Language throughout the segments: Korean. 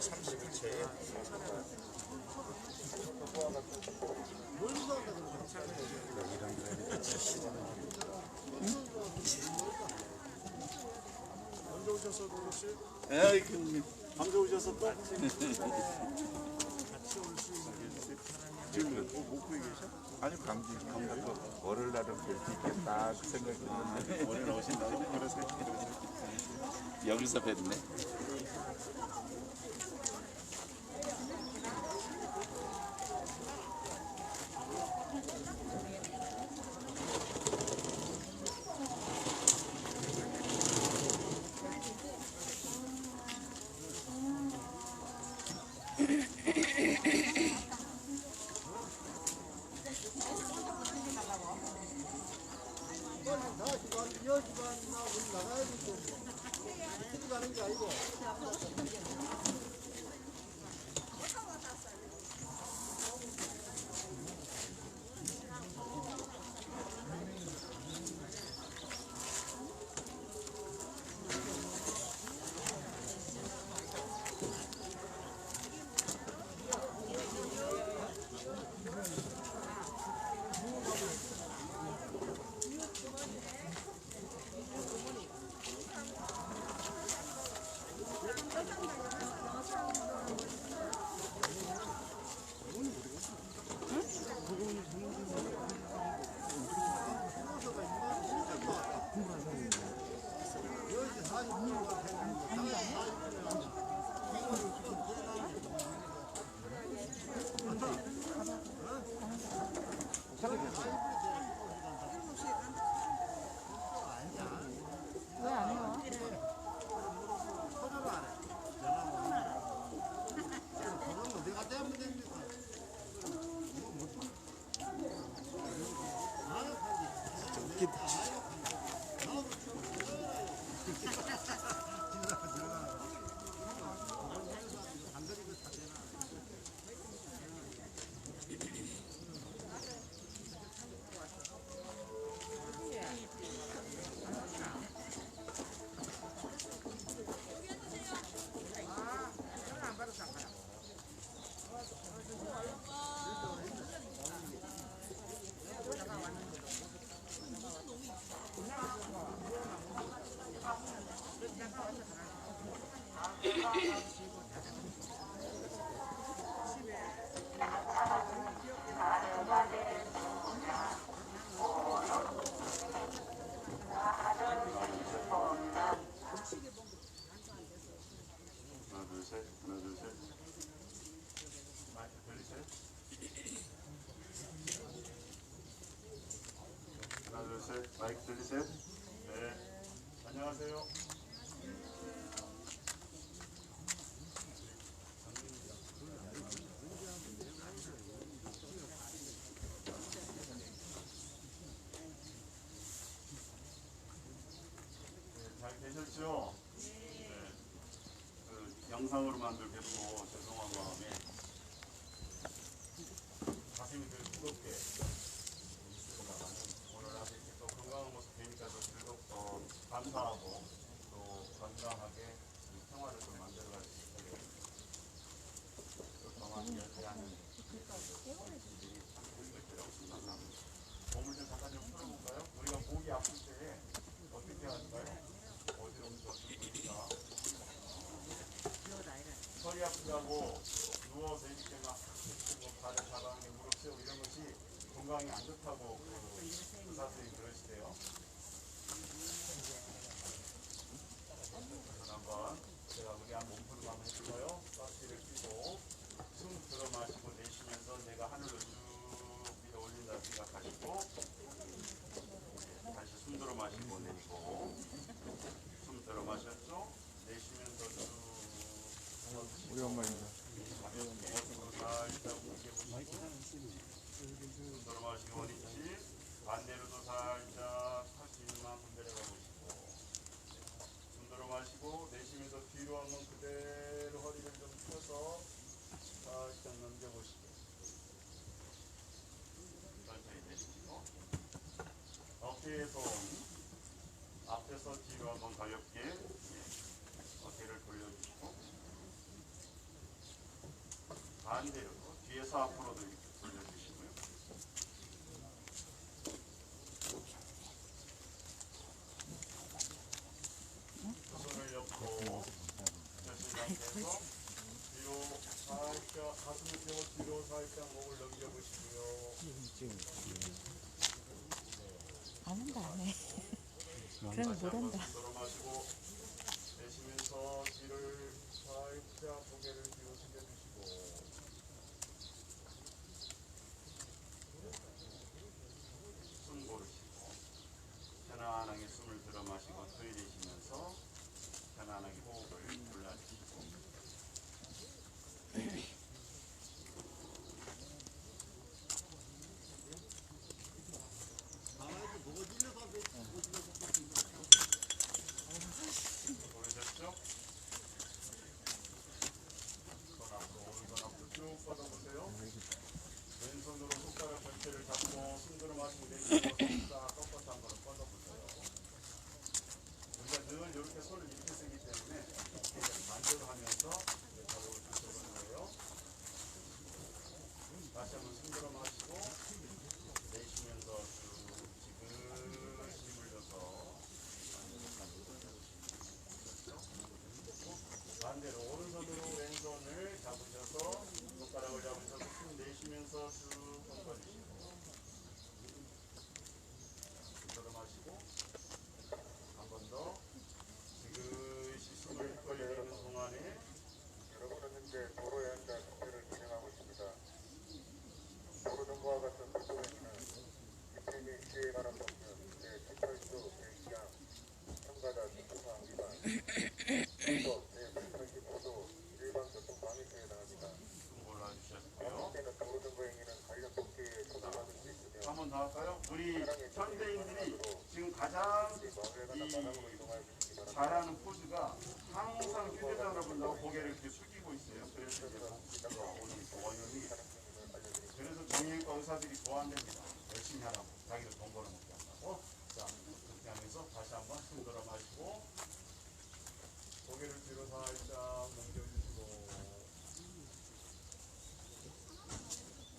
참식이 제일 언제 오셨어, 도로씨? 에이, 언제 오셨어 또? 지금 못 보이 계셔? 아니, 감기 감기가 월요일 날은 뵐 수 있겠다 그 생각했는데 오늘 오신다고? 그래서 여기서 뵀네. 마이크 들리세요? 네. 안녕하세요. 네, 잘 계셨죠? 네. 그 영상으로만 뵙고 죄송한 마음에 가슴이 늘 무겁게 건강한 모습 보니까 더 즐겁고 감사하고 또 건강하게 생활을 좀 만들어갈 수 있게 또 동안 연대하는 분들이 참 힘들더라고 생각합니다. 몸을 좀 잠깐 좀 풀어볼까요? 우리가 목이 아플 때 어떻게 할까요? 어지러움도 없으니까 허리 아프다고 누워 건강이 안 좋다고 의사 선생님 그러시대요. 그래서 한번 제가 우리 한 몸풀기 한번 해볼까요? 박스를 끼고 숨 들어 마시고 내쉬면서 내가 하늘로 쭉 밀어 올린다 생각하시고 다시 숨 들어 마시고 내쉬고 숨 들어 마셨죠? 내쉬면서 쭉 우리 엄마입니다. 가볍게 살짝 움직여보시고 숨 들어 마시고 원위치 반대로도 살짝 할 수 있는 만큼 내려가 보시고 숨 들어 마시고 내쉬면서 뒤로 한번 그대로 허리를 좀 펴서 살짝 넘겨보시고 천천히 내쉬고 어깨에 손 앞에서 뒤로 한번 가볍게 어깨를 돌려주시고 반대로 뒤에서 앞으로도 이렇게 돌려주시고요. 손을 옆으로 펴신 상태에서 뒤로 살짝 가슴을 펴고 뒤로 살짝 목을 넘겨보시고요. 안 한다 안 해. 그러면 못 한다. 들어 마시고 내쉬면서 뒤를 살짝 고개를 뒤로 숙여주시고 숨 고르시고 편안하게 숨을 들어 마시고 토해내시면서 편안하게 호흡을 골라주시고 보내셨죠? 손 앞으로 오른손 앞으로 쭉 뻗어보세요. 왼손으로 손가락 전체를 잡고 숨 들어 마시고 내쉬고 싹 꺾어서 한번 뻗어보세요. 우리가 늘 이렇게 손을 이렇게 쓰기 때문에 반대로 하면서 가격을 붙여보는 거예요. 다시 한번 숨 들어 마시고 내쉬면서 쭉 지그시 물려서 반대로 오른손으로 왼손을 잡으셔서 손가락을 잡으셔서 숨 내쉬면서 쭉 뻗어주시고 숨 들어 마시고 한 번 더 지그시 숨을 휘어내는 동안에 여러분은 현재 도로에 앉아 중계를 진행하고 있습니다. 도로정보와 같은 도로에는 집행의 시에 관한 법률 제18조 제2항 참가자 교통상 위반 또 제185조 일반 교통방해죄에 해당합니다. 숨 골라주셨고요. 때는 도로정보 행위는 관련 법규에 처벌받을 수 있으며 한 번 더 할까요? 우리 현대인들이 지금 가장 마을에 이 바닥으로 이동하여 주시기 바랍니다. 잘하는 포즈가 항상 휴대전화 본다고 고개를 이렇게 숙이고 있어요. 그래서 이제 오늘 원인이 그래서 정형외과 의사들이 좋아한답니다. 열심히 하라고 자기도 돈 벌어먹게 한다고. 자 그렇게 하면서 다시 한번 숨 들어 마시고 고개를 뒤로 살짝 넘겨주시고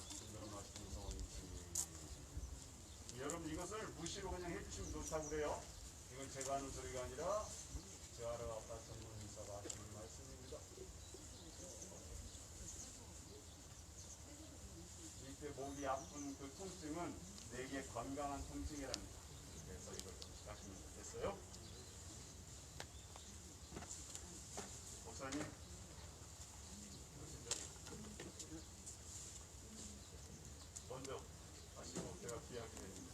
숨 들어 마시면서 원위치. 여러분 이것을 무시로 그냥 해주시면 좋다고 그래요. 이건 제가 하는 소리가 아니라 재활의 아빠 전문의사가 하시는 말씀입니다. 이때 목이 아픈 그 통증은 내게 건강한 통증이랍니다. 그래서 이걸 좀 하시면 좋겠어요. 목사님 먼저 하시고 제가 기약이 됩니다.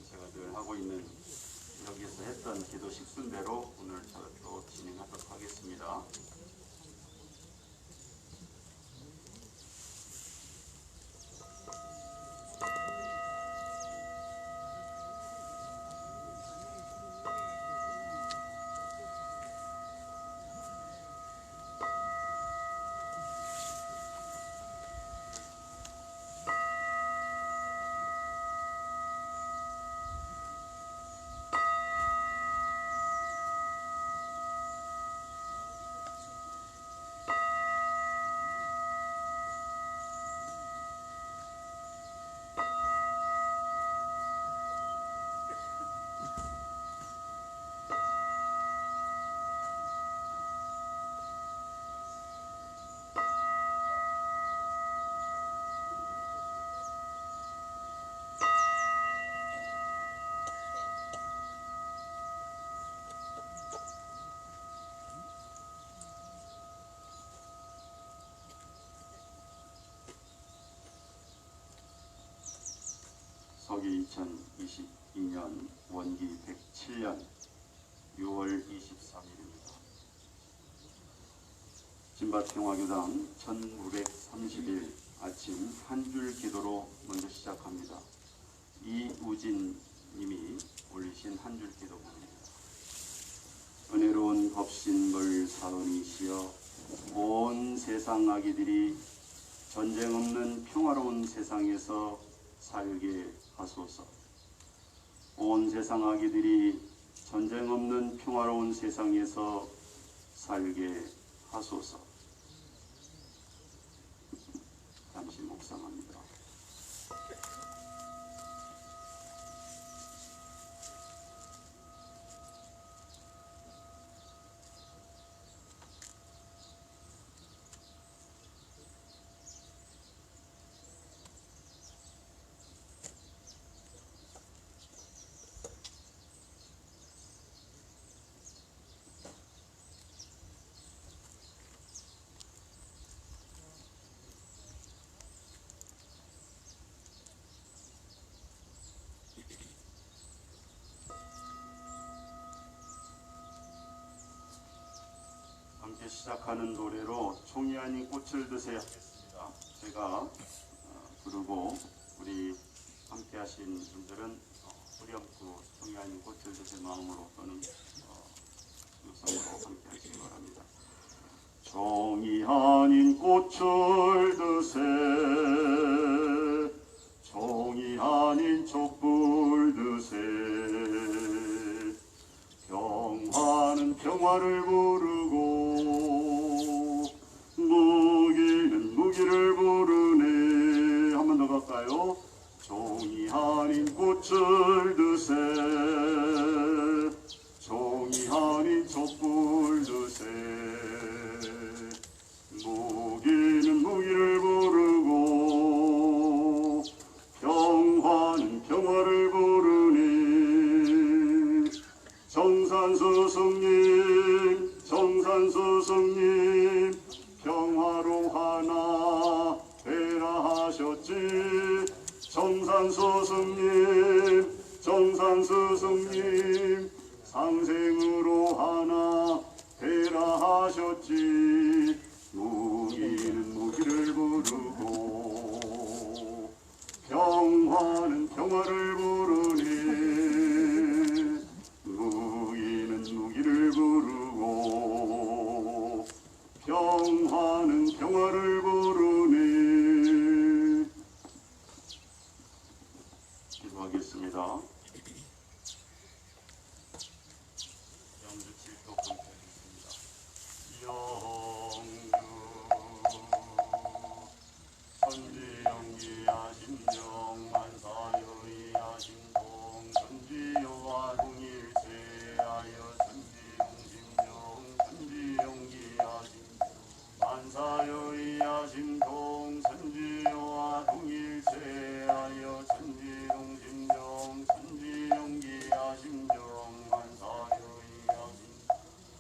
제가 늘 하고 있는 여기서 했던 기도식 순대로 오늘 또 진행하도록 하겠습니다. 기록이 2022년 원기 107년 6월 23일입니다. 진바평화교당 1930일 아침 한 줄 기도로 먼저 시작합니다. 이우진 님이 올리신 한 줄 기도문입니다. 은혜로운 법신물 사은이시여 온 세상 아기들이 전쟁 없는 평화로운 세상에서 살게 하소서. 온 세상 아기들이 전쟁 없는 평화로운 세상에서 살게 하소서. 잠시 묵상합니다. 함께 시작하는 노래로 종이 아닌 꽃을 드세요 하겠습니다. 제가 부르고 우리 함께 하신 분들은 후렴구 종이 아닌 꽃을 드세요 마음으로 또는 육성으로 함께 하시기 바랍니다. 종이 아닌 꽃을 드세 종이 아닌 촛불 드세 평화는 평화를 부르고 무기는 무기를 부르네. 한 번 더 갈까요? 종이 아닌 꽃을 드세 종이 아닌 촛불 드세 무기는 무기를 부르고 평화는 평화를 부르니 정산스승님 평화로 하나 되라 하셨지. 정산스승님 상생으로 하나 되라 하셨지. 무기는 무기를 부르고 평화는 평화를 부르니 무기는 무기를 부르고 평화는 평화를 부르니. 기도하겠습니다. 영주 7도 감사드립니다. 영주 천지영기하신 영만사여의하신 동천지여와 동일체하여 천지용심영 천지영기하신 만사여의하신 동천지여와 동일체하여 천지용심영 천지영기하신 영만사여의하신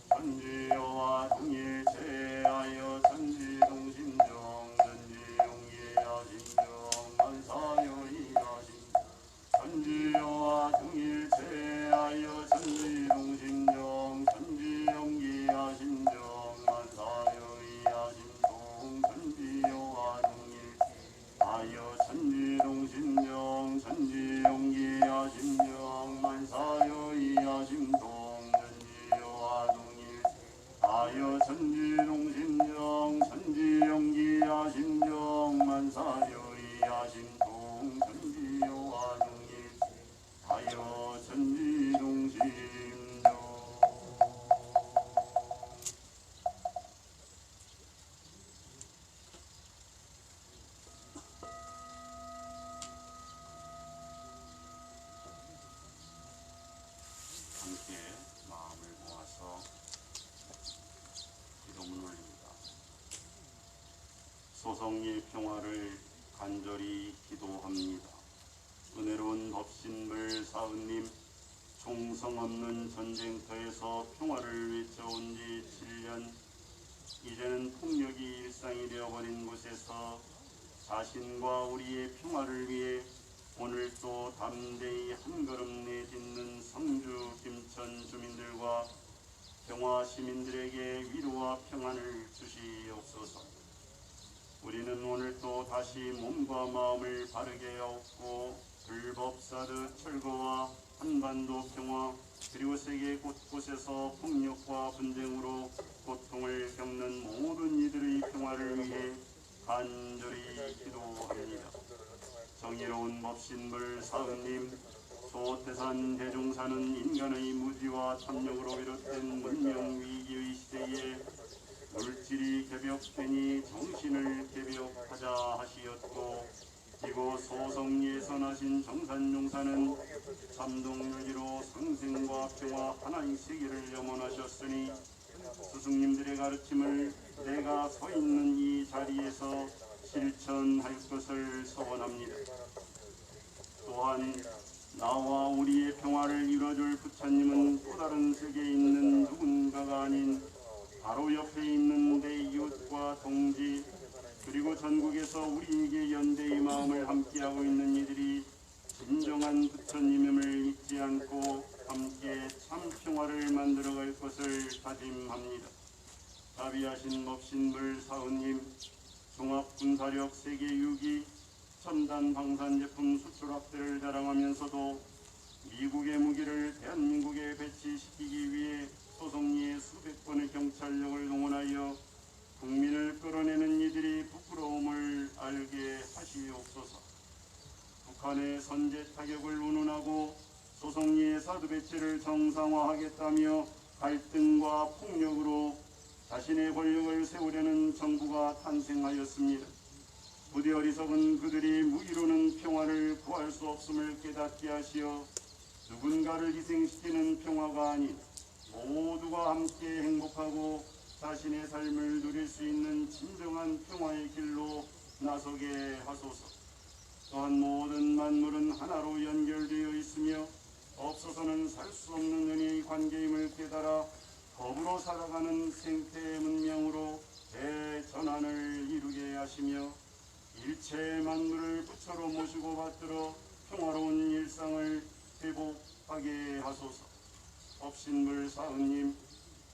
천지여와 동일체하여 천지동심정 천지용기하신 영만사여의하신 천지여와 동일체하여 천지동심정 천지용기하신 영만사여의하신 동천지여와 동일하여 천지동심정 천지용기하신 영만사여의하신 동천지여와 동일하여 천지동심정 천지용기하신 영만사여의하신 동천지여와 동일하여 천지동심정. 함께 마음을 모아서 기도문 올립니다. 소성리 평화를 간절히 기도합니다. 은혜로운 법신물 사은님, 총성 없는 전쟁터에서 평화를 외쳐온 지 7년, 이제는 폭력이 일상이 되어버린 곳에서 자신과 우리의 평화를 위해 오늘 또 담대히 한 걸음 내딛는 성주 김천 주민들과 평화 시민들에게 위로와 평안을 주시옵소서. 우리는 오늘 또 다시 몸과 마음을 바르게 얻고 불법사드 철거와 한반도 평화 그리고 세계 곳곳에서 폭력과 분쟁으로 고통을 겪는 모든 이들의 평화를 위해 간절히 기도합니다. 정의로운 법신불 사은님, 소태산 대종사는 인간의 무지와 탐욕으로 비롯된 문명 위기의 시대에 물질이 개벽되니 정신을 개벽하자 하시었고, 이곳 소성리에 선하신 정산용사는 참동유지로 상생과 평화 하나의 세계를 염원하셨으니 스승님들의 가르침을 내가 서 있는 이 자리에서 실천할 것을 소원합니다. 또한 나와 우리의 평화를 이뤄줄 부처님은 또 다른 세계에 있는 누군가가 아닌 바로 옆에 있는 내 이웃과 동지 그리고 전국에서 우리에게 연대의 마음을 함께하고 있는 이들이 진정한 부처님임을 잊지 않고 함께 참 평화를 만들어갈 것을 다짐합니다. 자비하신 법신불 사은님, 종합군사력 세계 6위 첨단 방산제품 수출학대를 자랑하면서도 미국의 무기를 대한민국에 배치시키기 위해 소송리에 수백 번의 경찰력을 동원하여 국민을 끌어내는 이들이 부끄러움을 알게 하시옵소서. 북한의 선제 타격을 운운하고 소송리의 사드 배치를 정상화하겠다며 갈등과 폭력으로 자신의 권력을 세우려는 정부가 탄생하였습니다. 부디 어리석은 그들이 무기로는 평화를 구할 수 없음을 깨닫게 하시어 누군가를 희생시키는 평화가 아닌 모두가 함께 행복하고 자신의 삶을 누릴 수 있는 진정한 평화의 길로 나서게 하소서. 또한 모든 만물은 하나로 연결되어 있으며 없어서는 살 수 없는 은혜의 관계임을 깨달아 더불어 살아가는 생태 문명으로 대전환을 이루게 하시며 일체 만물을 부처로 모시고 받들어 평화로운 일상을 회복하게 하소서. 법신불 사은님,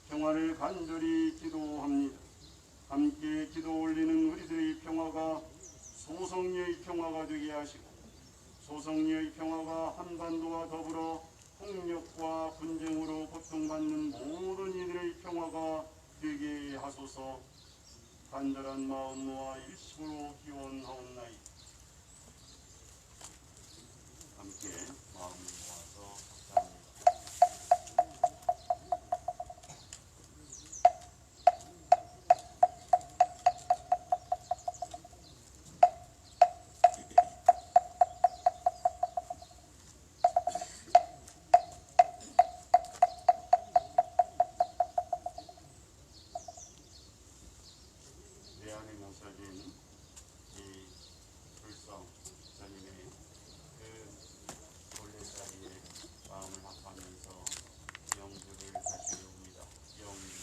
평화를 간절히 기도합니다. 함께 기도 올리는 우리들의 평화가 소성리의 평화가 되게 하시고 소성리의 평화가 한반도와 더불어 폭력과 분쟁으로 고통받는 모든 이들의 평화가 되게 하소서. 간절한 마음 모아 일심으로 기원하옵나이다. 함께 마음을 모아서 합장합니다. 내 안에 모셔진 이 불성 스님의 그 올레자리에 마음을 합하면서 영주를 다시 외웁니다. 영주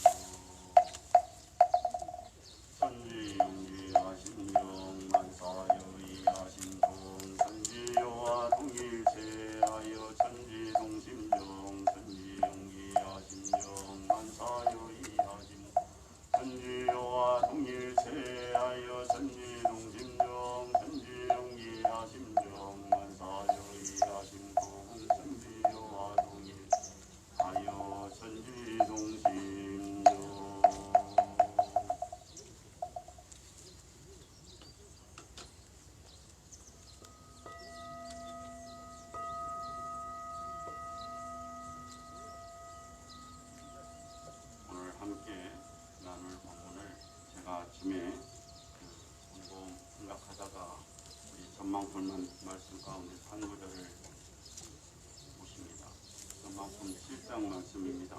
천지용기하신 영만사여의하신 동천지여와 동일체하여 천지동심정 천지용기하신 영만사여의하신 천지여와 동일체하여 천지동심정 천지용기하심정 만사여의하심 동천지여와 동일하여 천지동심정. 오늘 함께 나눌 본문을 제가 아침에 공부 생각하다가 우리 전망품 말씀 가운데 한 구절을 보십니다. 전망품 7장 말씀입니다.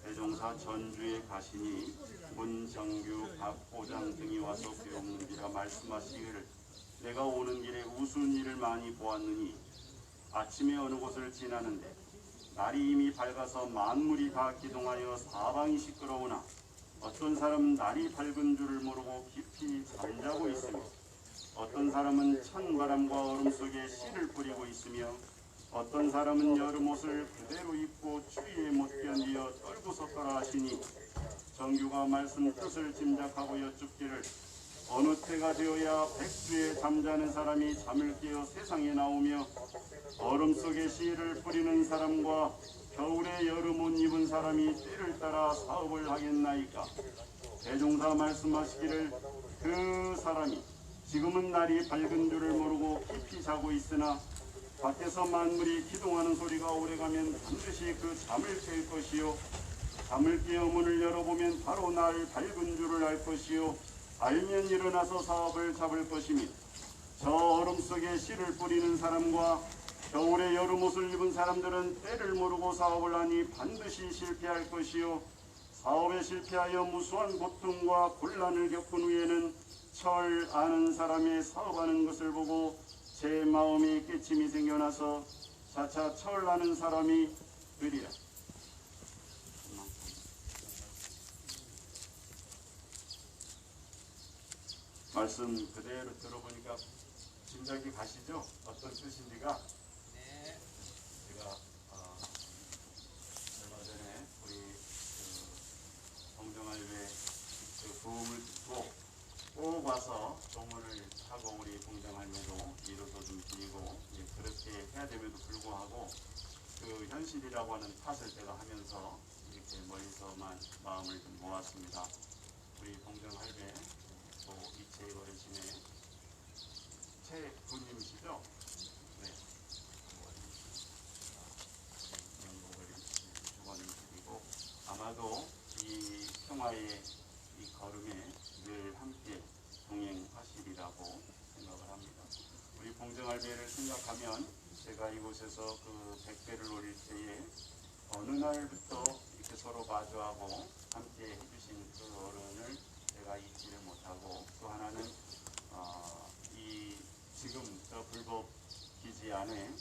대종사 전주에 가시니 문정규 박보장 등이 와서 배우는지라 말씀하시기를 내가 오는 길에 우스운 일을 많이 보았느니 아침에 어느 곳을 지나는데 날이 이미 밝아서 만물이 다 기동하여 사방이 시끄러우나 어떤 사람 날이 밝은 줄을 모르고 깊이 잠자고 있으며 어떤 사람은 찬바람과 얼음 속에 씨를 뿌리고 있으며 어떤 사람은 여름 옷을 그대로 입고 추위에 못 견디어 떨구섰더라 하시니 정규가 말씀 뜻을 짐작하고 여쭙기를 어느 때가 되어야 백주에 잠자는 사람이 잠을 깨어 세상에 나오며 얼음 속에 씨를 뿌리는 사람과 겨울에 여름 옷 입은 사람이 때를 따라 사업을 하겠나이까. 대종사 말씀하시기를 그 사람이 지금은 날이 밝은 줄을 모르고 깊이 자고 있으나 밖에서 만물이 기동하는 소리가 오래가면 반드시 그 잠을 깰 것이요 잠을 깨어 문을 열어보면 바로 날 밝은 줄을 알 것이요 알면 일어나서 사업을 잡을 것이니 저 얼음 속에 씨를 뿌리는 사람과 겨울에 여름 옷을 입은 사람들은 때를 모르고 사업을 하니 반드시 실패할 것이요 사업에 실패하여 무수한 고통과 곤란을 겪은 후에는 철 아는 사람의 사업하는 것을 보고 제 마음에 깨침이 생겨나서 차차 철 아는 사람이 되리라. 말씀 그대로 들어보니까 짐작이 가시죠? 어떤 뜻인지가? 네. 제가 얼마 전에 우리 봉정할배 부음을 듣고 꼭 와서 동문을 하고 우리 봉정할매도 위로도 좀 드리고 그렇게 해야 됨에도 불구하고 그 현실이라고 하는 탓을 제가 하면서 이렇게 멀리서만 마음을 좀 모았습니다. 우리 봉정할배 또 이채희 어르신의 최군님이시죠? 네. 명복을 주관드리고 아마도 이 평화의 이 걸음에 늘 함께 동행하시리라고 생각을 합니다. 우리 봉정할배를 생각하면 제가 이곳에서 그 100배를 노릴 때에 어느 날부터 이렇게 서로 마주하고 함께 해주신 그 어른을 제가 잊지를 못하고 또 하나는 이 지금 저 불법 기지 안에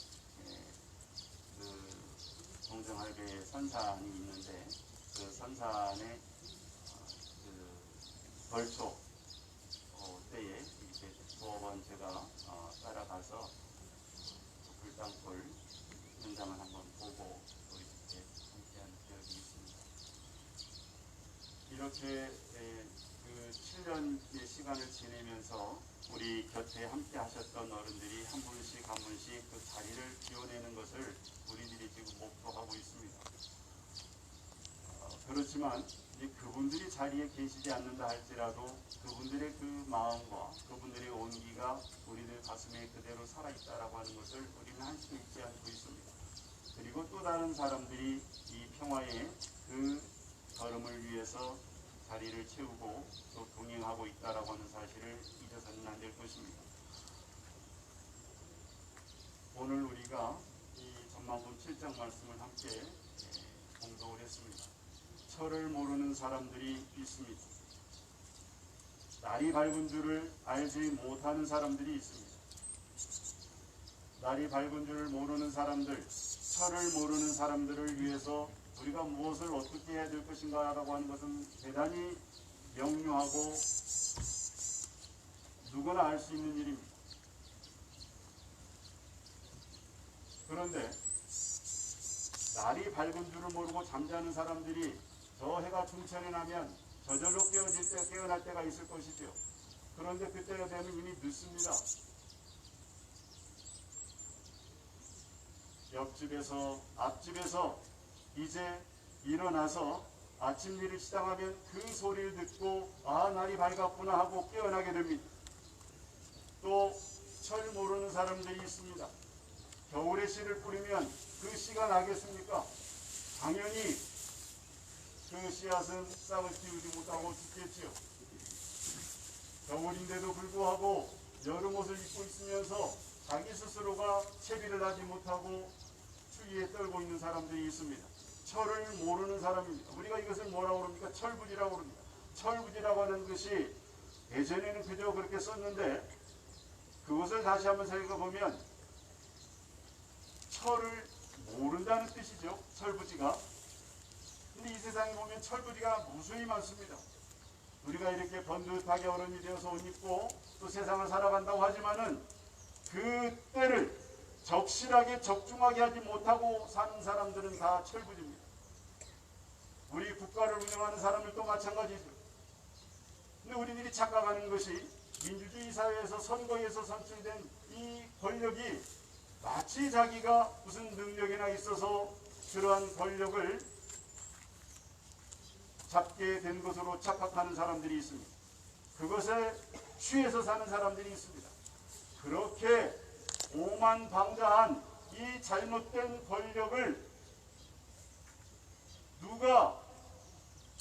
그 봉정할배 선산이 있는데 그 선산에 그 벌초 때에 이렇게 두어 번 제가 따라가서 불당불 현장을 한번 보고 또 이렇게 함께한 기억이 있습니다. 이렇게 그 7년의 시간을 지내면서 우리 곁에 함께 하셨던 어른들이 한 분씩 그 자리를 비워내는 것을 우리들이 지금 목표하고 있습니다. 그렇지만 그분들이 자리에 계시지 않는다 할지라도 그분들의 그 마음과 그분들의 온기가 우리들 가슴에 그대로 살아있다라고 하는 것을 우리는 한시도 잊지 않고 있습니다. 그리고 또 다른 사람들이 이 평화의 그 걸음을 위해서 자리를 채우고 또 동행하고 있다라고 하는 사실을 잊어서는 안 될 것입니다. 오늘 우리가 이 전만품 7장 말씀을 함께 공독을 했습니다. 철을 모르는 사람들이 있습니다. 날이 밝은 줄을 알지 못하는 사람들이 있습니다. 날이 밝은 줄을 모르는 사람들, 철을 모르는 사람들을 위해서 우리가 무엇을 어떻게 해야 될 것인가 라고 하는 것은 대단히 명료하고 누구나 알 수 있는 일입니다. 그런데 날이 밝은 줄을 모르고 잠자는 사람들이 저 해가 중천에 나면 저절로 깨어날 때가 있을 것이죠. 그런데 그때가 되면 이미 늦습니다. 옆집에서 앞집에서 이제 일어나서 아침 일을 시작하면 그 소리를 듣고 아 날이 밝았구나 하고 깨어나게 됩니다. 또 철 모르는 사람들이 있습니다. 겨울에 씨를 뿌리면 그 씨가 나겠습니까? 당연히 그 씨앗은 싹을 틔우지 못하고 죽겠지요. 겨울인데도 불구하고 여름 옷을 입고 있으면서 자기 스스로가 채비를 하지 못하고 추위에 떨고 있는 사람들이 있습니다. 철을 모르는 사람입니다. 우리가 이것을 뭐라고 그럽니까? 철부지라고 그럽니다. 철부지라고 하는 것이 예전에는 그저 그렇게 썼는데 그것을 다시 한번 살펴보면 철을 모른다는 뜻이죠. 철부지가. 근데 이 세상에 보면 철부지가 무수히 많습니다. 우리가 이렇게 번듯하게 어른이 되어서 옷 입고 또 세상을 살아간다고 하지만은 그 때를 적실하게 적중하게 하지 못하고 사는 사람들은 다 철부지입니다. 우리 국가를 운영하는 사람들도 마찬가지죠. 근데 우리들이 착각하는 것이 민주주의 사회에서 선거에서 선출된 이 권력이 마치 자기가 무슨 능력이나 있어서 그러한 권력을 잡게 된 것으로 착각하는 사람들이 있습니다. 그것에 취해서 사는 사람들이 있습니다. 그렇게 오만방자한 이 잘못된 권력을 누가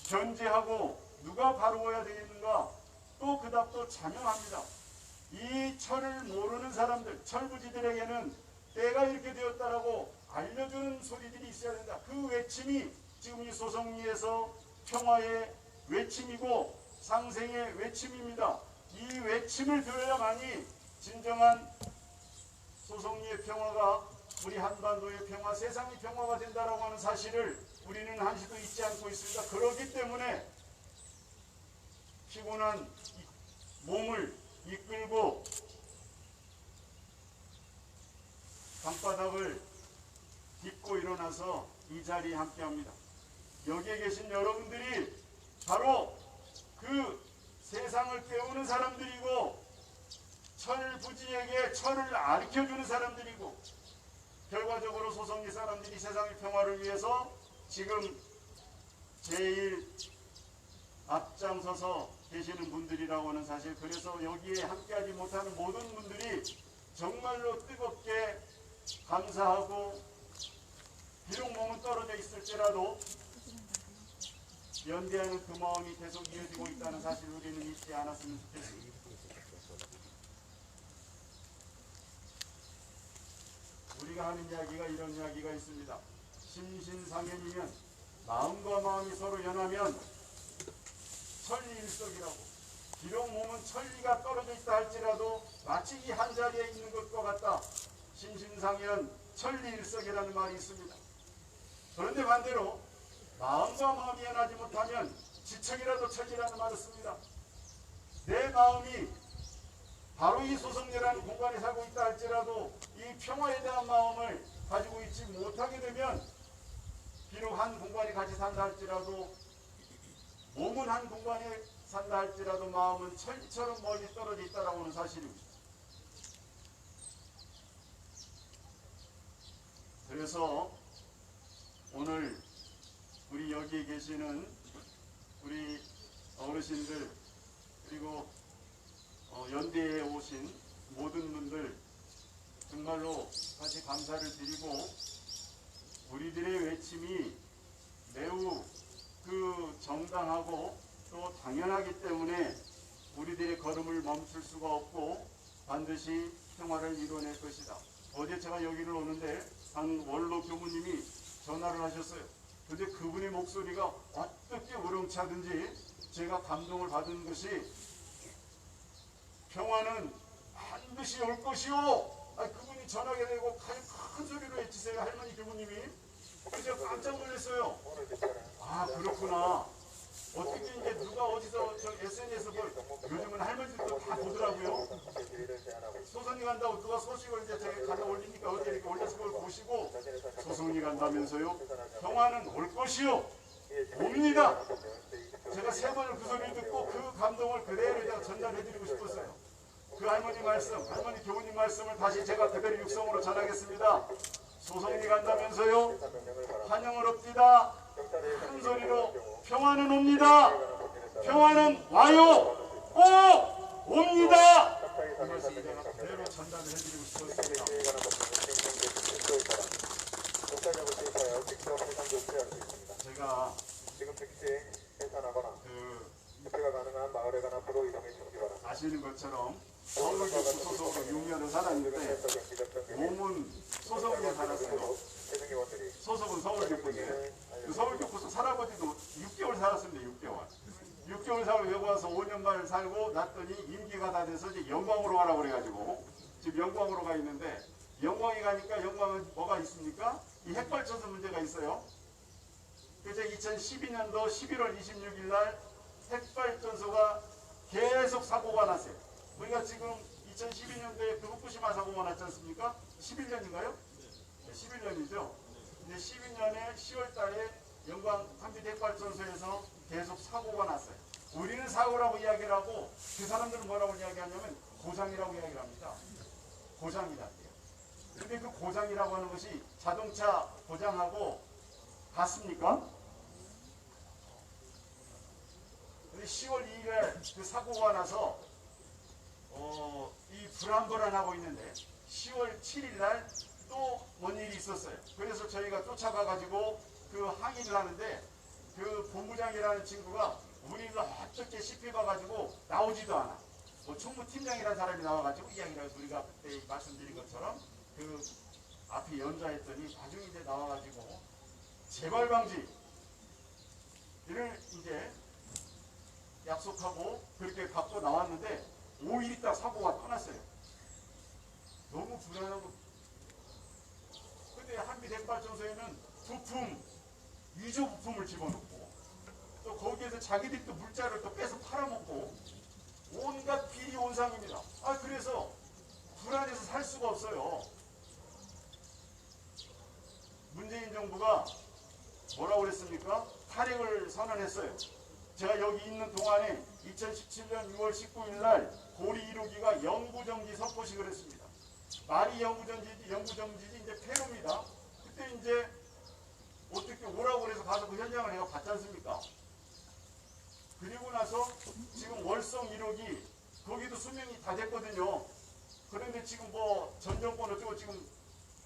견제하고 누가 바로워야 되겠는가? 또 그 답도 자명합니다. 이 철을 모르는 사람들, 철부지들에게는 때가 이렇게 되었다라고 알려주는 소리들이 있어야 된다. 그 외침이 지금 이 소송리에서 평화의 외침이고 상생의 외침입니다. 이 외침을 들어야만이 진정한 소송리의 평화가 우리 한반도의 평화, 세상의 평화가 된다라고 하는 사실을 우리는 한시도 잊지 않고 있습니다. 그렇기 때문에 피곤한 몸을 이끌고 방바닥을 딛고 일어나서 이 자리에 함께합니다. 여기에 계신 여러분들이 바로 그 세상을 깨우는 사람들이고 철부지에게 철을 가르쳐주는 사람들이고 결과적으로 소송리 사람들이 세상의 평화를 위해서 지금 제일 앞장서서 계시는 분들이라고 하는 사실, 그래서 여기에 함께하지 못하는 모든 분들이 정말로 뜨겁게 감사하고 비록 몸은 떨어져 있을지라도 연대하는 그 마음이 계속 이어지고 있다는 사실 우리는 잊지 않았으면 좋겠습니다. 우리가 하는 이야기가 이런 이야기가 있습니다. 심신상연이면 마음과 마음이 서로 연하면 천리일석이라고. 비록 몸은 천리가 떨어져 있다 할지라도 마치 이 한자리에 있는 것과 같다. 심신상연 천리일석이라는 말이 있습니다. 그런데 반대로 마음과 마음이 연하지 못하면 지척이라도 천리라는 말을 씁니다. 내 마음이 바로 이 소송리라는 공간에 살고 있다 할지라도 이 평화에 대한 마음을 가지고 있지 못하게 되면 비록 한 공간에 같이 산다 할지라도 몸은 한 공간에 산다 할지라도 마음은 천리처럼 멀리 떨어져 있다라고 하는 사실입니다. 그래서 오늘 우리 여기에 계시는 우리 어르신들 그리고 연대에 오신 모든 분들 정말로 다시 감사를 드리고 우리들의 외침이 매우 그 정당하고 또 당연하기 때문에 우리들의 걸음을 멈출 수가 없고 반드시 평화를 이뤄낼 것이다. 어제 제가 여기를 오는데 한 원로 교무님이 전화를 하셨어요. 근데 그분의 목소리가 어떻게 우렁차든지 제가 감동을 받은 것이 평화는 반드시 올 것이오. 그분이 전화게 되고 큰 소리로 외치세요. 할머니 교무님이. 그래서 깜짝 놀랐어요. 아 그렇구나. 어떻게 이제 누가 어디서 저 SNS에 요즘은 할머니들도 다 보더라고요. 소송이 간다고 누가 소식을 이제 제가 가다 올리니까 어디 이렇게 올려서 그걸 보시고 소송이 간다면서요. 평화는 올 것이요. 옵니다. 제가 세 번을 그 소리를 듣고 그 감동을 그대로 제가 전달해드리고 싶었어요. 그 할머니 말씀, 할머니 교우님 말씀을 다시 제가 그대로 육성으로 전하겠습니다. 소송이 간다면서요. 환영을 합디다. 큰 소리로 평화는 옵니다. 평화는 와요. 꼭 옵니다. 그 말씀 제가 그대로 전달을 해드리고 싶었습니다. 제가 지금 즉시 해산하거나 집회가 가능한 마을에 관 앞으로 이동해 주시기 바랍니다. 아시는 것처럼 서울교구 소속으로 6년을 살았는데 몸은 소속에 살았어요. 소속은 서울교구인데 그 서울교구소 할아버지도 6개월 살았습니다. 6개월 살고 여기 와서 5년 반 살고 났더니 임기가 다 돼서 이제 영광으로 가라고 그래가지고 지금 영광으로 가 있는데 영광에 가니까 영광은 뭐가 있습니까? 이 핵발전소 문제가 있어요. 그래서 2012년도 11월 26일 날 핵발전소가 계속 사고가 났어요. 우리가 지금 2012년도에 그 후쿠시마 사고가 났지 않습니까? 11년인가요? 네, 11년이죠. 근데 12년에 10월 달에 영광 한빛 핵발전소에서 계속 사고가 났어요. 우리는 사고라고 이야기를 하고 그 사람들은 뭐라고 이야기하냐면 고장이라고 이야기를 합니다. 고장이라고요. 근데 그 고장이라고 하는 것이 자동차 고장하고 같습니까? 근데 10월 2일에 그 사고가 나서 이 불안불안하고 있는데 10월 7일 날 또 뭔 일이 있었어요. 그래서 저희가 쫓아가가지고 그 항의를 하는데 그 본부장이라는 친구가 우리가 어떻게 씹혀가지고 나오지도 않아. 뭐 총무팀장이라는 사람이 나와가지고 이야기를 해서 우리가 그때 말씀드린 것처럼 그 앞에 연좌했더니 나중에 이제 나와가지고 재발 방지를 이제 약속하고 그렇게 갖고 나왔는데 5일 있다 사고가 또 났어요. 너무 불안하고. 근데 한빛 핵발전소에는 부품, 위조 부품을 집어넣고 또 거기에서 자기들이 또 물자를 또 빼서 팔아먹고 온갖 비리 온상입니다. 그래서 불안해서 살 수가 없어요. 문재인 정부가 뭐라고 그랬습니까? 탈핵을 선언했어요. 제가 여기 있는 동안에 2017년 6월 19일 날 고리 1호기가 영구정지 선포식을 했습니다. 말이 영구정지지 이제 폐로입니다. 그때 이제 어떻게 오라고 그래서 가서 그 현장을 내가 봤지 않습니까? 그리고 나서 지금 월성 1호기 거기도 수명이 다 됐거든요. 그런데 지금 뭐 전 정권 어쩌고 지금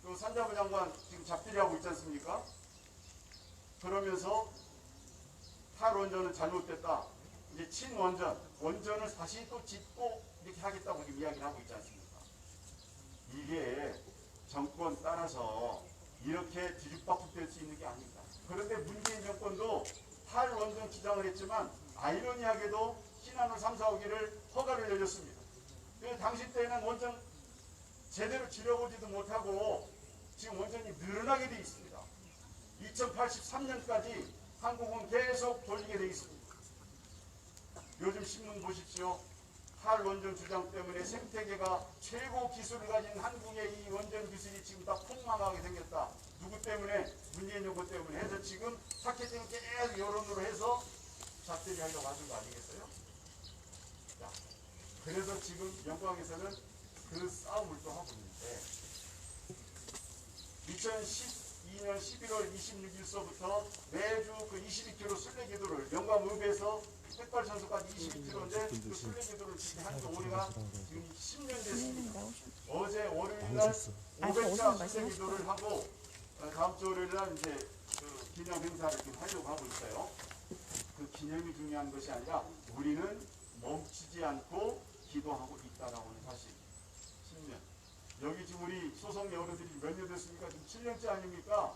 그 산자부 장관 지금 잡들이 하고 있지 않습니까? 그러면서 탈원전은 잘못됐다. 이제 친원전, 원전을 다시 또 짓고 이렇게 하겠다고 지금 이야기를 하고 있지 않습니까? 이게 정권 따라서 이렇게 뒤죽박죽될 수 있는 게 아닙니다. 그런데 문재인 정권도 탈원전 주장을 했지만 아이러니하게도 신한우 3, 4호기를 허가를 내줬습니다. 그래서 당시 때는 원전 제대로 지려보지도 못하고 지금 원전이 늘어나게 돼 있습니다. 2083년까지 한국은 계속 돌리게 돼 있습니다. 요즘 신문 보십시오. 탈원전 주장 때문에 생태계가 최고 기술을 가진 한국의 이 원전 기술이 지금 다 폭망하게 생겼다. 누구 때문에? 문재인 정부 때문에 해서 지금 마케팅 계속 여론으로 해서 잡들이 하려고 하는 거 아니겠어요? 자, 그래서 지금 영광에서는 그 싸움을 또 하고 있는데 2012년 11월 26일서부터 매주 그 22km 순례기도를 영광읍에서 핵발전소까지 22km인데 그 순례기도를 지금 한지 올해가 지금 10년 됐습니다. 어제 월요일날 500차 순례기도를 하고 다음 주 월요일날 이제 그 기념 행사를 지금 하려고 하고 있어요. 그 기념이 중요한 것이 아니라 우리는 멈추지 않고 기도하고 있다라고 하는 사실. 10년. 여기 지금 우리 소속 여러분들이 몇 년 됐습니까? 지금 7년째 아닙니까?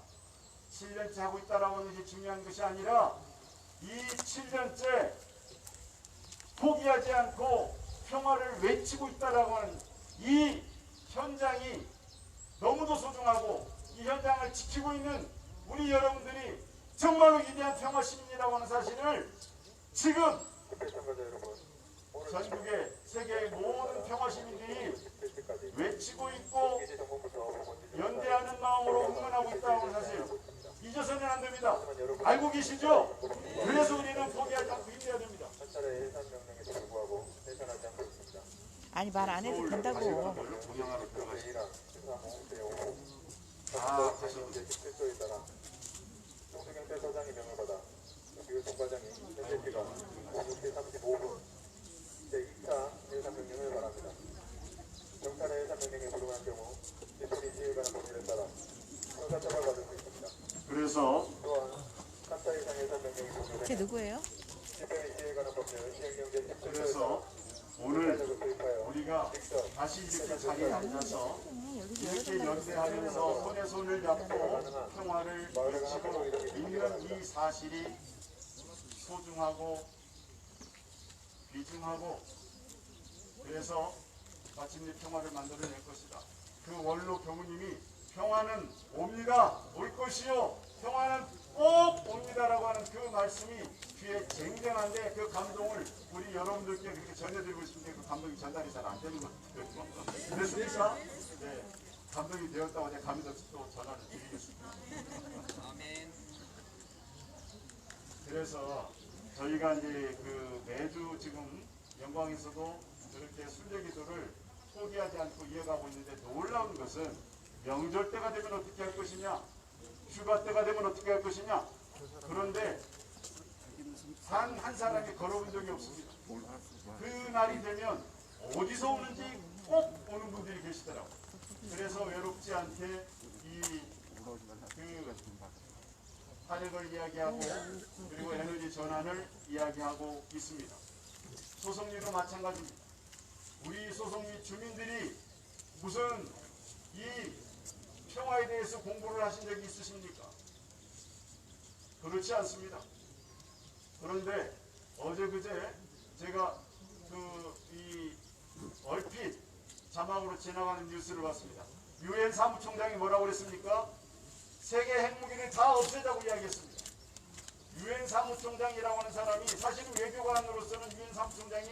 7년째 하고 있다라고 하는 것이 중요한 것이 아니라 이 7년째 포기하지 않고 평화를 외치고 있다라고 하는 이 현장이 너무도 소중하고 이 현장을 지키고 있는 우리 여러분들이 정말로 위대한 평화 시민이라고 하는 사실을 지금 전국의 세계의 모든 평화 시민들이 외치고 있고 연대하는 마음으로 응원하고 있다는 하는 사실 잊어서는 안 됩니다. 알고 계시죠? 그래서 우리는 포기하지 않고 힘내야 됩니다. 아니 말 안 해도 된다고. 총수경찰서장이 명을 받아 유성 과장이 현재 시간 6시 35분 제2차 예산명령을 바랍니다. 경찰의 예산명령에 불응한 경우 기술이 시행에 관한 법률에 따라 형사처벌받을 수 있습니다. 그래서 또한 3차 이상 예산명령이 종료되면 쟤 누구예요? 집행의 시행에 관한 법률 시행령제 17조에 그래서 오늘 우리가 다시 이렇게 자리에 앉아서 이렇게 연대하면서 손에 손을 잡고 평화를 외치고 있는 이 사실이 소중하고 귀중하고 그래서 마침내 평화를 만들어낼 것이다. 그 원로 교무님이 평화는 옵니다. 올 것이요. 평화는 꼭 옵니다라고 하는 그 말씀이 귀에 쟁쟁한데 그 감동을 우리 여러분들께 그렇게 전해드리고 싶은데 그 감동이 전달이 잘 안 되는 거예요. 그랬습니까? 네. 감동이 되었다고 제가 감히 또 전화를 드리겠습니다. 그래서 저희가 이제 그 매주 지금 영광에서도 저렇게 순례 기도를 포기하지 않고 이어가고 있는데 놀라운 것은 명절 때가 되면 어떻게 할 것이냐, 휴가 때가 되면 어떻게 할 것이냐. 그런데 단 한 사람이 걸어본 적이 없습니다. 그 날이 되면 어디서 오는지 꼭 오는 분들이 계시더라고요. 그래서 외롭지 않게 그 활약을 이야기하고 그리고 에너지 전환을 이야기하고 있습니다. 소송리도 마찬가지입니다. 우리 소송리 주민들이 무슨 이 평화에 대해서 공부를 하신 적이 있으십니까? 그렇지 않습니다. 그런데 어제 그제 제가 이 얼핏 자막으로 지나가는 뉴스를 봤습니다. 유엔 사무총장이 뭐라고 그랬습니까? 세계 핵무기를 다 없애자고 이야기했습니다. 유엔 사무총장이라고 하는 사람이 사실은 외교관으로서는 유엔 사무총장이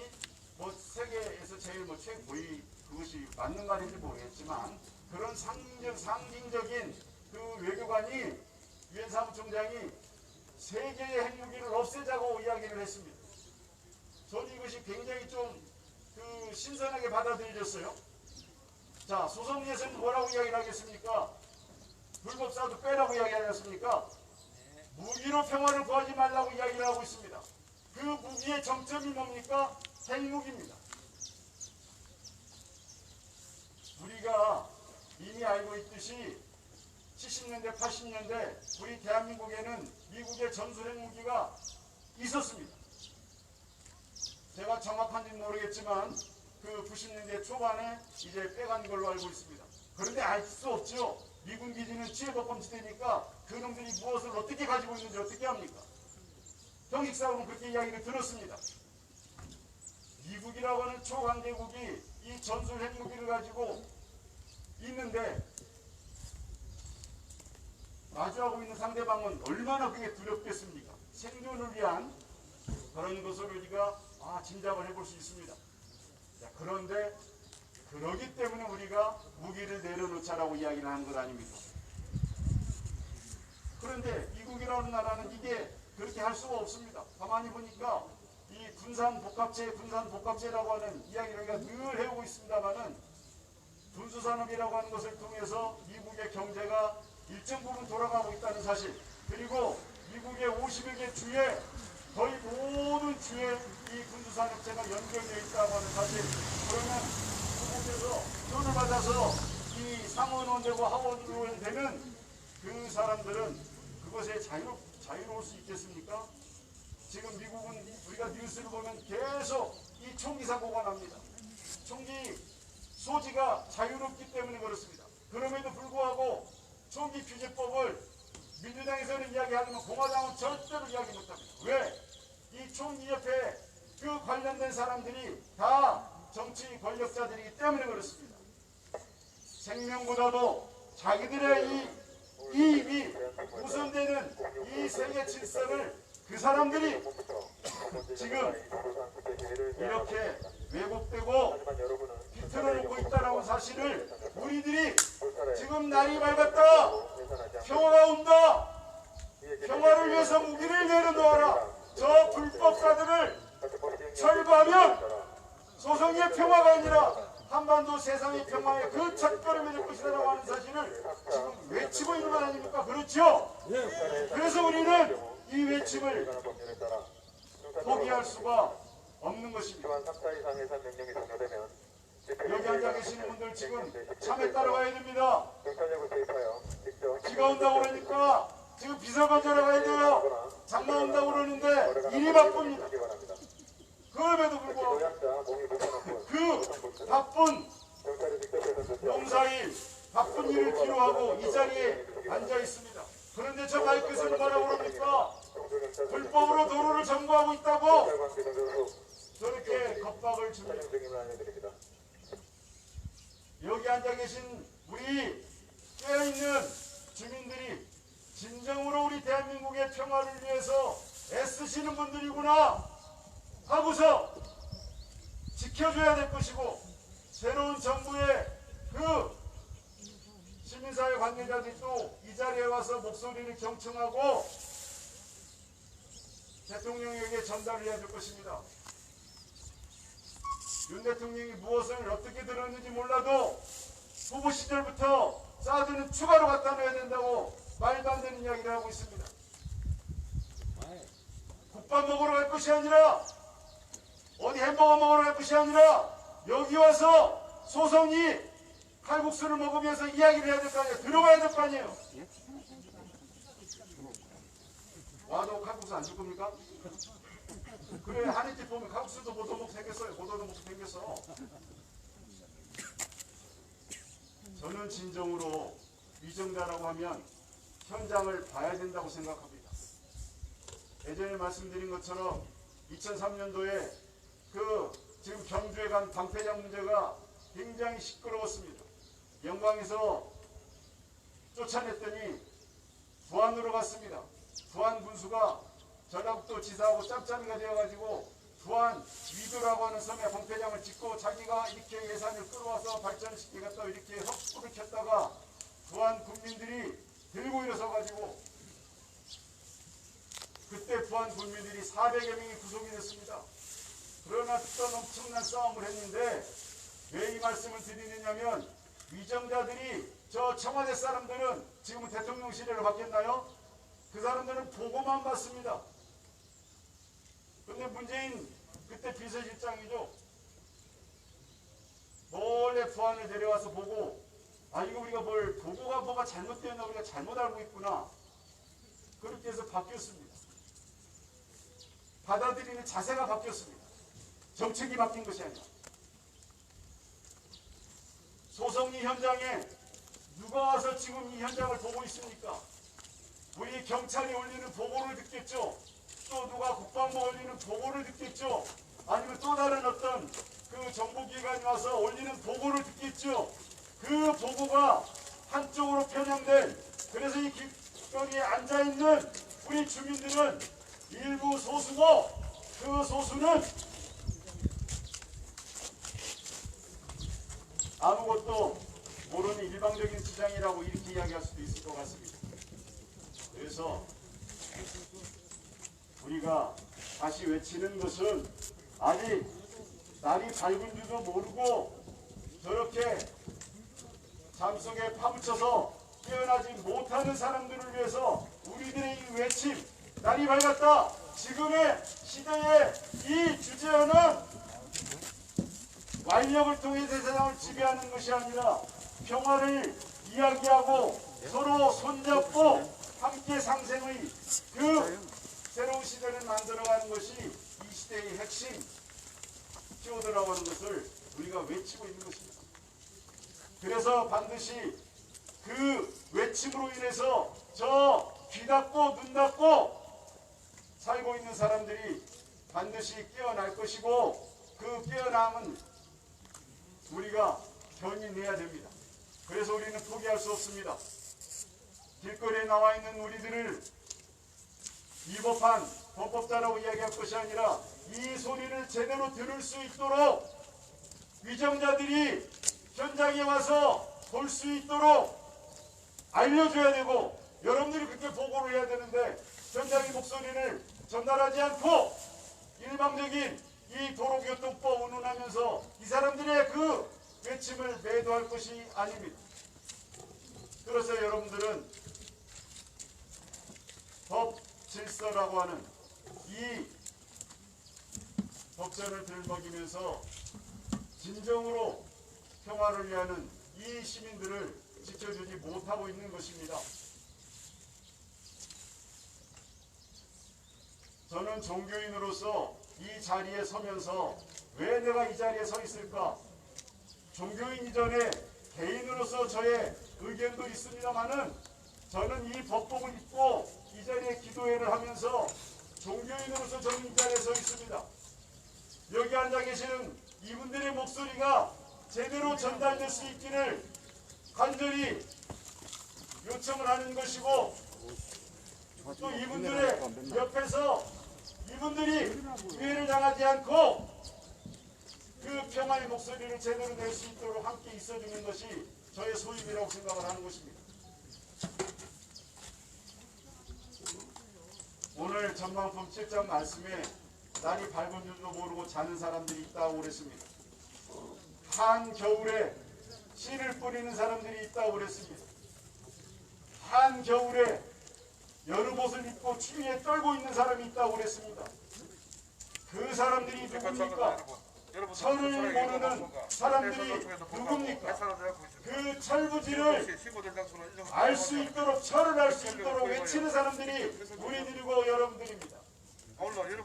뭐 세계에서 제일 뭐 최고위 그것이 맞는 말인지 모르겠지만 그런 상징적인 그 외교관이 유엔 사무총장이 세계의 핵무기를 없애자고 이야기를 했습니다. 저는 이것이 굉장히 좀 그 신선하게 받아들여졌어요. 자, 소송리에서는 뭐라고 이야기를 하겠습니까? 불법사도 빼라고 이야기하지 않습니까? 무기로 평화를 구하지 말라고 이야기를 하고 있습니다. 그 무기의 정점이 뭡니까? 핵무기입니다. 우리가 이미 알고 있듯이 70년대, 80년대 우리 대한민국에는 미국의 전술 핵무기가 있었습니다. 제가 정확한지는 모르겠지만 그 90년대 초반에 이제 빼간 걸로 알고 있습니다. 그런데 알 수 없죠. 미군 기지는 치해법범지대니까 그놈들이 무엇을 어떻게 가지고 있는지 어떻게 합니까? 형식사고는 그렇게 이야기를 들었습니다. 미국이라고 하는 초강대국이 이 전술 핵무기를 가지고 있는데 마주하고 있는 상대방은 얼마나 그게 두렵겠습니까? 생존을 위한 그런 것을 우리가 짐작을 해볼 수 있습니다. 자, 그런데 그러기 때문에 우리가 무기를 내려놓자라고 이야기를 하는 것 아닙니까? 그런데 미국이라는 나라는 이게 그렇게 할 수가 없습니다. 가만히 보니까 이 군산복합체라고 하는 이야기를 우리가 늘 해오고 있습니다만은 군수산업이라고 하는 것을 통해서 미국의 경제가 일정 부분 돌아가고 있다는 사실, 그리고 미국의 50여 개 주에 거의 모든 주에 이 군수산업체가 연결되어 있다고 하는 사실. 그러면 그곳에서 돈을 받아서 이 상원의원 되고 하원의원 되면 그 사람들은 그것에 자유로울 수 있겠습니까? 지금 미국은 우리가 뉴스를 보면 계속 이 총기 사고가 납니다. 총기 소지가 자유롭기 때문에 그렇습니다. 그럼에도 불구하고 총기 규제법을 민주당에서는 이야기하지만 공화당은 절대로 이야기 못합니다. 왜? 이 총기 옆에 그 관련된 사람들이 다 정치 권력자들이기 때문에 그렇습니다. 생명보다도 자기들의 이 이익이 우선되는 이 세계 질서를 그 사람들이 지금 이렇게 왜곡되고 비틀어 놓고 있다는 사실을 우리들이 지금 날이 밝았다, 평화가 온다, 평화를 위해서 무기를 내려놓아라, 저 불법사들을 철거하면 소송의 평화가 아니라 한반도 세상의 평화의 그 첫걸음이 될 것이라고 하는 사실을 지금 외치고 있는 것 아닙니까? 그렇죠? 그래서 우리는 이 외침을 포기할 수가 없는 것입니다. 여기 앉아 계시는 분들 지금 참에 따라가야 됩니다. 비가 온다고 그러니까 지금 비서관절에 가야 돼요. 장마 온다고 그러는데 일이 바쁩니다. 그럼에도 불구하고 그 바쁜 농사일, 바쁜 일을 필요하고 이 자리에 앉아 있습니다. 그런데 저 마이크에서는 뭐라고 그럽니까? 불법으로 도로를 점거하고 있다고 저렇게 겁박을 줍니다. 여기 앉아 계신 우리 깨어있는 주민들이 진정으로 우리 대한민국의 평화를 위해서 애쓰시는 분들이구나 하고서 지켜줘야 될 것이고, 새로운 정부의 그 시민사회 관계자들도 이 자리에 와서 목소리를 경청하고 대통령에게 전달을 해야 될 것입니다. 윤 대통령이 무엇을 어떻게 들었는지 몰라도 후보 시절부터 사드는 추가로 갖다 놔야 된다고 말도 안 되는 이야기를 하고 있습니다. 국밥 먹으러 갈 것이 아니라, 어디 햄버거 먹으러 갈 것이 아니라, 여기 와서 소성이 칼국수를 먹으면서 이야기를 해야 될 거 아니에요. 들어가야 될 거 아니에요. 와도 칼국수 안 줄 겁니까? 그래, 한입집 보면 칼국수도 못 얻어먹고 생겼어요. 못 얻어먹고 생겼어. 저는 진정으로 위정자라고 하면 현장을 봐야 된다고 생각합니다. 예전에 말씀드린 것처럼 2003년도에 지금 경주에 간 방패장 문제가 굉장히 시끄러웠습니다. 영광에서 쫓아냈더니 부안으로 갔습니다. 부안 군수가 전라북도 지사하고 짭짤이가 되어가지고 부안 위도라고 하는 섬에 방패장을 짓고 자기가 이렇게 예산을 끌어와서 발전시키겠다고 이렇게 헛불을 켰다가 부안 국민들이 들고 일어서가지고 그때 부안 국민들이 400여 명이 구속이 됐습니다. 그러나 또 엄청난 싸움을 했는데 왜 이 말씀을 드리느냐면, 위정자들이, 저 청와대 사람들은 지금은 대통령실에로 바뀌었나요? 그 사람들은 보고만 받습니다. 근데 문재인 그때 비서실장이죠. 몰래 부안을 데려와서 보고, 아 이거 우리가 보고가 뭐가 잘못되었나, 우리가 잘못 알고 있구나. 그렇게 해서 바뀌었습니다. 받아들이는 자세가 바뀌었습니다. 정책이 바뀐 것이 아니라. 소성리 현장에 누가 와서 지금 이 현장을 보고 있습니까? 우리 경찰이 올리는 보고를 듣겠죠. 또 누가 국방부 올리는 보고를 듣겠죠. 아니면 또 다른 어떤 그 정보기관이 와서 올리는 보고를 듣겠죠. 그 보고가 한쪽으로 편향된, 그래서 이 길거리에 앉아있는 우리 주민들은 일부 소수고, 그 소수는 아무것도 모르는 일방적인 주장이라고 이렇게 이야기할 수도 있을 것 같습니다. 그래서 우리가 다시 외치는 것은, 아직 날이 밝은 줄도 모르고 저렇게 잠속에 파묻혀서 깨어나지 못하는 사람들을 위해서 우리들의 이 외침, 날이 밝았다, 지금의 시대의 이 주제어는 완력을 통해 세상을 지배하는 것이 아니라 평화를 이야기하고 서로 손잡고 함께 상생의 그 새로운 시대를 만들어가는 것이 이 시대의 핵심 키워드라고 하는 것을 우리가 외치고 있는 것입니다. 그래서 반드시 그 외침으로 인해서 저 귀 닫고 눈 닫고 살고 있는 사람들이 반드시 깨어날 것이고, 그 깨어남은 우리가 견인해야 됩니다. 그래서 우리는 포기할 수 없습니다. 길거리에 나와 있는 우리들을 위법한 범법자라고 이야기할 것이 아니라 이 소리를 제대로 들을 수 있도록 위정자들이 현장에 와서 볼 수 있도록 알려줘야 되고, 여러분들이 그렇게 보고를 해야 되는데 현장의 목소리를 전달하지 않고 일방적인 이 도로교통법 운운하면서 이 사람들의 그 외침을 매도할 것이 아닙니다. 그래서 여러분들은 법 질서라고 하는 이 법전을 들먹이면서 진정으로 평화를 위하는 이 시민들을 지켜주지 못하고 있는 것입니다. 저는 종교인으로서 이 자리에 서면서 왜 내가 이 자리에 서 있을까? 종교인 이전에 개인으로서 저의 의견도 있습니다만은, 저는 이 법복을 입고 이 자리에 기도회를 하면서 종교인으로서 저는 이 자리에 서 있습니다. 여기 앉아 계시는 이분들의 목소리가 제대로 전달될 수 있기를 간절히 요청을 하는 것이고, 또 이분들의 옆에서 이분들이 피해를 당하지 않고 그 평화의 목소리를 제대로 낼 수 있도록 함께 있어주는 것이 저의 소임이라고 생각을 하는 것입니다. 오늘 전망품 7장 말씀에 날이 밝은 줄도 모르고 자는 사람들이 있다고 그랬습니다. 한겨울에 씨를 뿌리는 사람들이 있다고 그랬습니다. 한겨울에 여름 옷을 입고 추위에 떨고 있는 사람이 있다고 그랬습니다. 그 사람들이 누굽니까? 철을 모르는 사람들이 누굽니까? 그 철부지를 알 수 있도록, 철을 알 수 있도록 외치는 사람들이 우리들이고 여러분들입니다.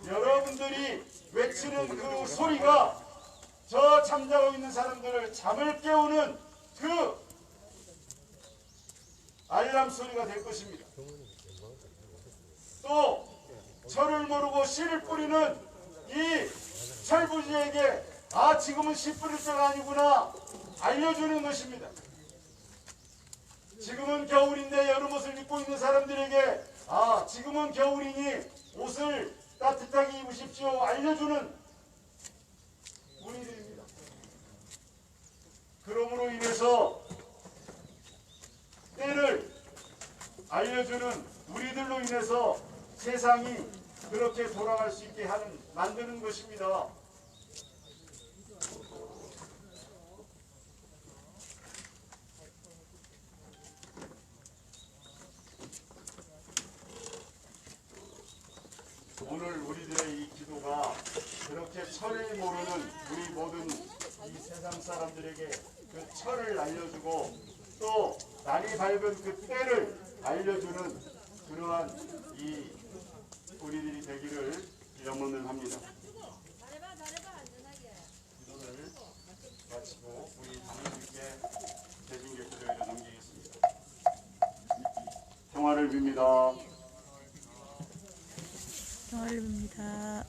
여러분들이 외치는 그 소리가 저 잠자고 있는 사람들을 잠을 깨우는 그 알람 소리가 될 것입니다. 또 철을 모르고 씨를 뿌리는 이 철부지에게 지금은 씨 뿌릴 때가 아니구나 알려주는 것입니다. 지금은 겨울인데 여름 옷을 입고 있는 사람들에게 지금은 겨울이니 옷을 따뜻하게 입으십시오 알려주는 우리들입니다. 그러므로 인해서 때를 알려주는 우리들로 인해서 세상이 그렇게 돌아갈 수 있게 만드는 것입니다. 오늘 우리들의 이 기도가 그렇게 철을 모르는 우리 모든 이 세상 사람들에게 그 철을 알려주고 또 날이 밝은 그 때를 알려주는 그러한 이 우리들이 되기를 염원을 합니다. 기도를 마치고 우리 장로님께 대중계 기도회를 넘기겠습니다. 평화를 빕니다. 평화를 빕니다.